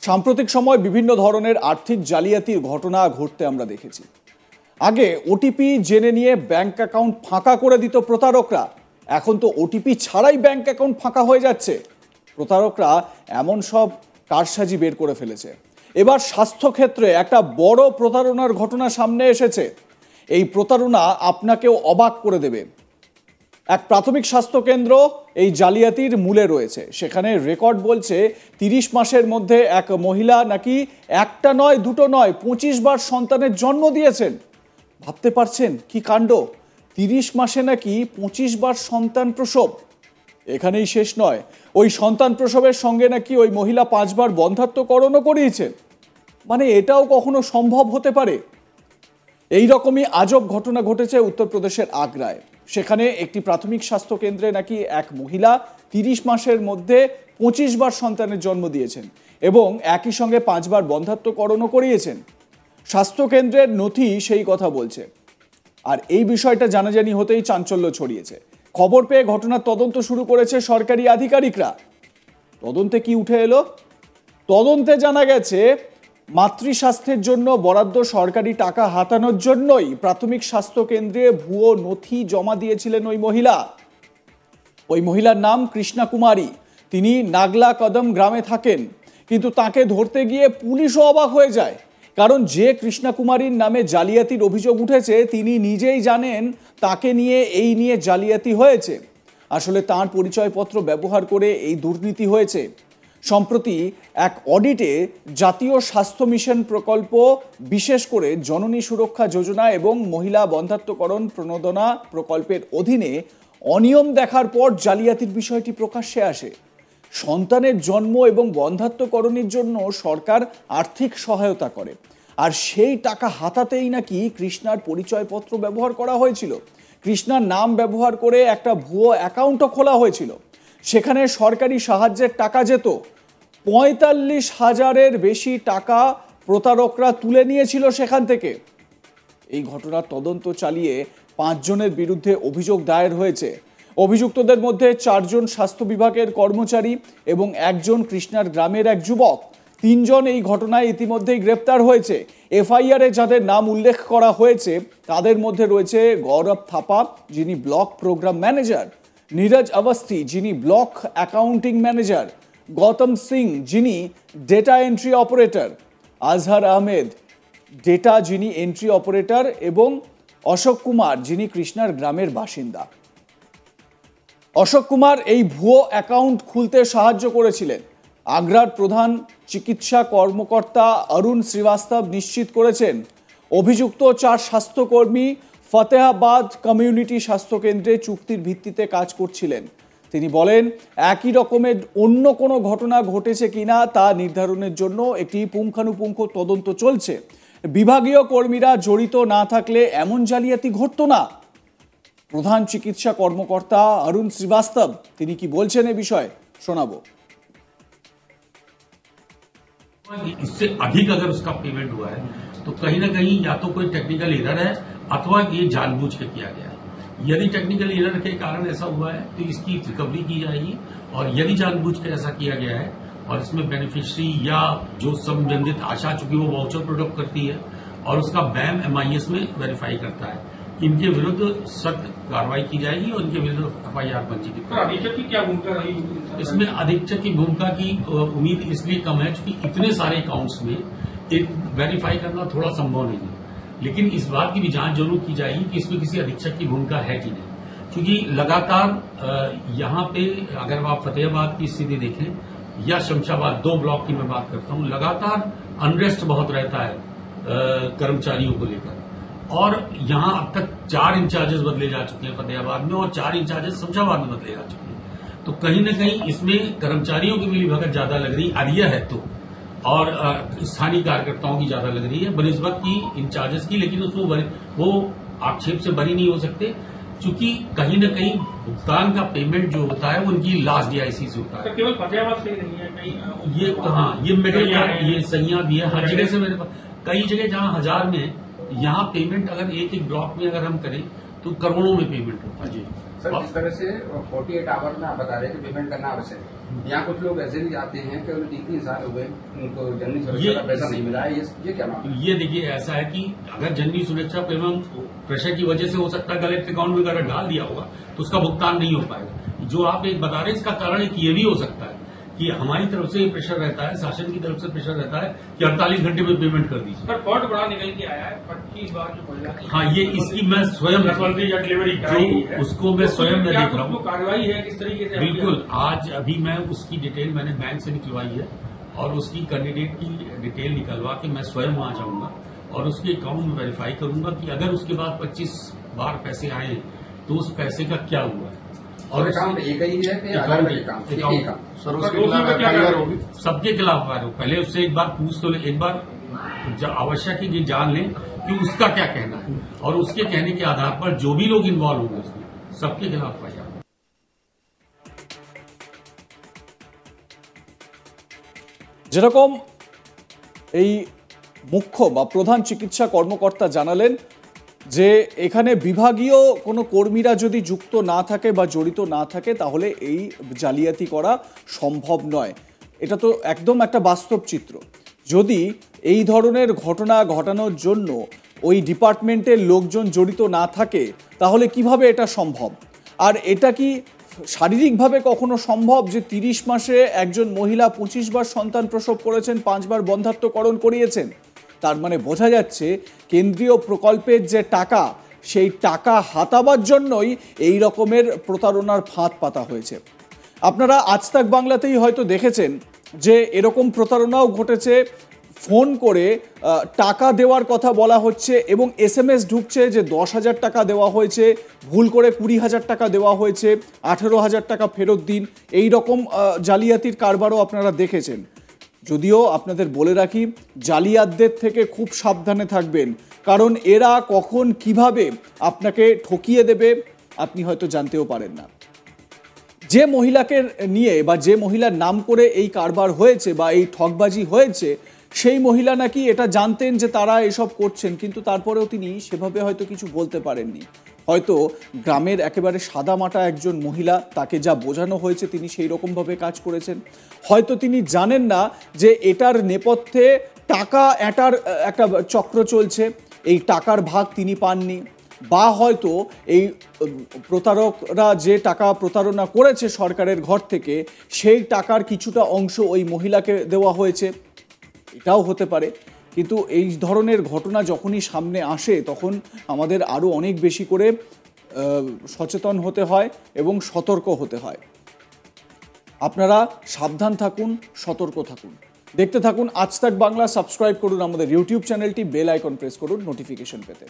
সাম্প্রতিক সময় বিভিন্ন ধরনের আর্থিক জালিয়াতির ঘটনা ঘটতে আমরা দেখেছি। আগে ওটিপি জেনে নিয়ে ব্যাংক অ্যাকাউন্ট ফাঁকা করে দিত প্রতারকরা, এখন তো ওটিপি ছাড়াই ব্যাংক অ্যাকাউন্ট ফাঁকা হয়ে যাচ্ছে। প্রতারকরা এমন সব কারসাজি বের করে ফেলেছে। এবার স্বাস্থ্যক্ষেত্রে একটা বড় প্রতারণার ঘটনা সামনে এসেছে। এই প্রতারণা আপনাকেও অবাক করে দেবে। এক প্রাথমিক স্বাস্থ্যকেন্দ্র এই জালিয়াতির মূলে রয়েছে। সেখানে রেকর্ড বলছে 30 মাসের মধ্যে এক মহিলা নাকি একটা নয় দুটো নয় 25 বার সন্তানের জন্ম দিয়েছেন। ভাবতে পারছেন কি কাণ্ড! 30 মাসে নাকি 25 বার সন্তান প্রসব। এখানেই শেষ নয়, ওই সন্তান প্রসবের সঙ্গে নাকি ওই মহিলা 5 বার বন্ধ্যাত্বকরণও করিয়েছেন। মানে এটাও কখনো সম্ভব হতে পারে? এই রকমই আজব ঘটনা ঘটেছে উত্তরপ্রদেশের আগ্রায়। সেখানে একটি প্রাথমিক স্বাস্থ্য কেন্দ্রে নাকি এক মহিলা 30 মাসের মধ্যে 25 বার সন্তানের জন্ম দিয়েছেন এবং একই সঙ্গে 5 বার বন্ধ্যাত্বকরণও করিয়েছেন। স্বাস্থ্যকেন্দ্রের নথি সেই কথা বলছে। আর এই বিষয়টা জানাজানি হতেই চাঞ্চল্য ছড়িয়েছে। খবর পেয়ে ঘটনার তদন্ত শুরু করেছে সরকারি আধিকারিকরা। তদন্তে কি উঠে এলো? তদন্তে জানা গেছে মাতৃস্বাস্থ্যের জন্য বরাদ্দ সরকারি টাকা হাতানোর জন্যই প্রাথমিক স্বাস্থ্য কেন্দ্রে ভুয়ো নথি জমা দিয়েছিলেন ওই মহিলা। ওই মহিলার নাম কৃষ্ণা কুমারী। তিনি নাগলা কদম গ্রামে থাকেন, কিন্তু তাকে ধরতে গিয়ে পুলিশও অবাক হয়ে যায়। কারণ যে কৃষ্ণা কুমারীর নামে জালিয়াতির অভিযোগ উঠেছে তিনি নিজেই জানেন তাকে নিয়ে জালিয়াতি হয়েছে। আসলে তার পরিচয়পত্র ব্যবহার করে এই দুর্নীতি হয়েছে। সম্প্রতি এক অডিটে জাতীয় স্বাস্থ্য মিশন প্রকল্প, বিশেষ করে জননী সুরক্ষা যোজনা এবং মহিলা বন্ধ্যাত্বকরণ প্রণোদনা প্রকল্পের অধীনে অনিয়ম দেখার পর জালিয়াতির বিষয়টি প্রকাশ্যে আসে। সন্তানের জন্ম এবং বন্ধ্যাত্বকরণের জন্য সরকার আর্থিক সহায়তা করে, আর সেই টাকা হাতাতেই নাকি কৃষ্ণার পরিচয়পত্র ব্যবহার করা হয়েছিল। কৃষ্ণার নাম ব্যবহার করে একটা ভুয়ো অ্যাকাউন্টও খোলা হয়েছিল। সেখানে সরকারি সাহায্যের টাকা যেত। 45,000-এর বেশি টাকা প্রতারকরা তুলে নিয়েছিল সেখান থেকে। এই ঘটনার তদন্ত চালিয়ে 5 জনের বিরুদ্ধে অভিযোগ দায়ের হয়েছে। অভিযুক্তদের মধ্যে 4 জন স্বাস্থ্য বিভাগের কর্মচারী এবং 1 জন কৃষ্ণার গ্রামের এক যুবক। 3 জন এই ঘটনায় ইতিমধ্যেই গ্রেপ্তার হয়েছে। এফআইআরে যাদের নাম উল্লেখ করা হয়েছে তাদের মধ্যে রয়েছে গৌরব থাপা, যিনি ব্লক প্রোগ্রাম ম্যানেজার, নীরজ অবস্থি, যিনি block accounting manager, Gautam Singh, যিনি ডেটা এন্ট্রি অপারেটর, আজহার আহমেদ, ডেটা যিনি এন্ট্রি অপারেটর, এবং অশোক কুমার, যিনি কৃষ্ণার গ্রামের বাসিন্দা। অশোক কুমার এই ভুয়ো অ্যাকাউন্ট খুলতে সাহায্য করেছিলেন। আগ্রার প্রধান চিকিৎসা কর্মকর্তা অরুণ শ্রীবাস্তব নিশ্চিত করেছেন অভিযুক্ত 4 স্বাস্থ্যকর্মী ফতেহাবাদ কমিউনিটি স্বাস্থ্যকেন্দ্রে চুক্তির ভিত্তিতে কাজ করছিলেন। তিনি বলেন, একই রকমের অন্য কোনো ঘটনা ঘটেছে কিনা তা নির্ধারণের জন্য একটি পুঙ্খানুপুঙ্খ তদন্ত চলছে। বিভাগীয় কর্মীরা জড়িত না থাকলে এমন জালিয়াতি ঘটতো না। প্রধান চিকিৎসা কর্মকর্তা অরুণ শ্রীবাস্তব তিনি কি বলছেন এ বিষয়ে শোনাবো। इससे अधिक अगर उसका पेमेंट हुआ है तो कहीं ना कहीं या तो कोई टेक्निकल एरर है अथवा ये जानबूझ के किया गया है। यदि टेक्निकल एरर के कारण ऐसा हुआ है तो इसकी रिकवरी की जाएगी, और यदि जानबूझ के ऐसा किया गया है और इसमें बेनिफिशियरी या जो संबंधित आशा, चूंकि वो वाउचर प्रोडक्ट करती है और उसका बैम MIS में वेरीफाई करता है, इनके विरुद्ध सख्त कार्रवाई की जाएगी और इनके विरुद्ध FIR पंजीकृत। अधीक्षक की क्या भूमिका रही? इसमें अधीक्षक की भूमिका की उम्मीद इसलिए कम है क्योंकि इतने सारे अकाउंट्स में एक वेरीफाई करना थोड़ा संभव नहीं है, लेकिन इस बात की भी जांच जरूर की जाएगी कि इसमें किसी अधीक्षक की भूमिका है कि नहीं, क्योंकि लगातार यहाँ पे अगर आप फतेहाबाद की स्थिति देखें या शमशाबाद, 2 ब्लॉक की मैं बात करता हूँ, लगातार अनरेस्ट बहुत रहता है कर्मचारियों को लेकर, और यहाँ अब तक 4 इंचार्जेस बदले जा चुके हैं फतेहाबाद में और 4 इंचार्जेस शमशाबाद में बदले जा चुके हैं। तो कहीं न कहीं इसमें कर्मचारियों की मिलीभगत ज्यादा लग रही, आदिया है तो, और स्थानीय कार्यकर्ताओं की ज्यादा लग रही है बनिस्बत की इंचार्जेस की, लेकिन उसमें वो आक्षेप से बरी नहीं हो सकते, क्योंकि कहीं न कहीं भुगतान का पेमेंट जो होता है वो उनकी लास्ट DIC से होता है। तो केवल फतेहाबाद से ही नहीं है, कहीं ये हाँ, ये मेरे ये सैया भी है हर जगह से। मेरे पास कई जगह जहाँ 1000 में, यहाँ पेमेंट अगर एक ब्लॉक में अगर हम करें तो करोड़ों में पेमेंट होता है जी। सर, जिस तरह से 48 आवर में आप बता रहे हैं कि पेमेंट करना आवश्यक है, यहाँ कुछ लोग ऐसे भी आते हैं कि उन्हें 3 साल हो गए, उनको जननी सुरक्षा का पैसा नहीं मिला है, ये क्या मामला? ये देखिए, ऐसा है कि अगर जननी सुरक्षा पेमेंट प्रेशर की वजह से हो सकता है गलत अकाउंट में अगर डाल दिया होगा तो उसका भुगतान नहीं हो पाएगा। जो आप एक बता रहे हैं, इसका कारण एक ये भी हो सकता है कि हमारी तरफ से प्रेशर रहता है, शासन की तरफ से प्रेशर रहता है कि 48 घंटे में पेमेंट कर दीजिए। पर बहुत बड़ा निकल के आया है 25 बार जो महिला की, हाँ, ये इसकी मैं स्वयं डिलीवरी जो उसको मैं स्वयं में देख रहा हूँ। कार्रवाई है किस तरीके से? बिल्कुल, आज अभी मैं उसकी डिटेल मैंने बैंक से निकलवाई है और उसकी कैंडिडेट की डिटेल निकलवा के मैं स्वयं वहां जाऊंगा और उसके अकाउंट में वेरीफाई करूंगा कि अगर उसके बाद 25 बार पैसे आए तो उस पैसे का क्या हुआ है। और अकाउंट एक ही है कि अलग अलग अकाउंट? सर उसके खिलाफ एफआईआर होगी? सबके खिलाफ एफआईआर हो। पहले उससे एक बार पूछ तो ले, एक बार आवश्यक है कि जान लें कि उसका क्या कहना है और उसके कहने के आधार पर जो भी लोग इन्वॉल्व होंगे उसमें सबके खिलाफ एफआईआर। যেরকম এই মুখ্য বা প্রধান চিকিৎসা কর্মকর্তা জানালেন যে এখানে বিভাগীয় কোনো কর্মীরা যদি যুক্ত না থাকে বা জড়িত না থাকে তাহলে এই জালিয়াতি করা সম্ভব নয়। এটা তো একদম একটা বাস্তব চিত্র। যদি এই ধরনের ঘটনা ঘটানোর জন্য ওই ডিপার্টমেন্টের লোকজন জড়িত না থাকে তাহলে কিভাবে এটা সম্ভব? আর এটা কি শারীরিকভাবে কখনো সম্ভব যে 30 মাসে একজন মহিলা 25 বার সন্তান প্রসব করেছেন, 5 বার বন্ধ্যাত্বকরণ করিয়েছেন? তার মানে বোঝা যাচ্ছে কেন্দ্রীয় প্রকল্পের যে টাকা, সেই টাকা হাতাবার জন্যই এই রকমের প্রতারণার ফাঁদ পাতা হয়েছে। আপনারা আজ তাক বাংলাতেই হয়তো দেখেছেন যে এরকম প্রতারণাও ঘটেছে। ফোন করে টাকা দেওয়ার কথা বলা হচ্ছে এবং SMS ঢুকছে যে 10,000 টাকা দেওয়া হয়েছে, ভুল করে 20,000 টাকা দেওয়া হয়েছে, 18,000 টাকা ফেরত দিন। এই রকম জালিয়াতির কারবারও আপনারা দেখেছেন। যদিও আপনাদের বলে রাখি, জালিয়াতদের থেকে খুব সাবধানে থাকবেন, কারণ এরা কখন কিভাবে আপনাকে ঠকিয়ে দেবে আপনি হয়তো জানতেও পারেন না। যে মহিলাকে নিয়ে বা যে মহিলার নাম করে এই কারবার হয়েছে বা এই ঠকবাজি হয়েছে, সেই মহিলা নাকি এটা জানতেন যে তারা এসব করছেন, কিন্তু তারপরেও তিনি সেভাবে হয়তো কিছু বলতে পারেননি। হয়তো গ্রামের একেবারে সাদামাটা একজন মহিলা, তাকে যা বোঝানো হয়েছে তিনি সেই রকমভাবে কাজ করেছেন। হয়তো তিনি জানেন না যে এটার নেপথ্যে টাকা এটার একটা চক্র চলছে, এই টাকার ভাগ তিনি পাননি। বা হয়তো এই প্রতারকরা যে টাকা প্রতারণা করেছে সরকারের ঘর থেকে, সেই টাকার কিছুটা অংশ ওই মহিলাকে দেওয়া হয়েছে, এটাও হতে পারে। কিন্তু এই ধরনের ঘটনা যখনই সামনে আসে তখন আমাদের আরও অনেক বেশি করে সচেতন হতে হয় এবং সতর্ক হতে হয়। আপনারা সাবধান থাকুন, সতর্ক থাকুন। দেখতে থাকুন আজ তাক বাংলা। সাবস্ক্রাইব করুন আমাদের ইউটিউব চ্যানেলটি, বেল আইকন প্রেস করুন নোটিফিকেশন পেতে।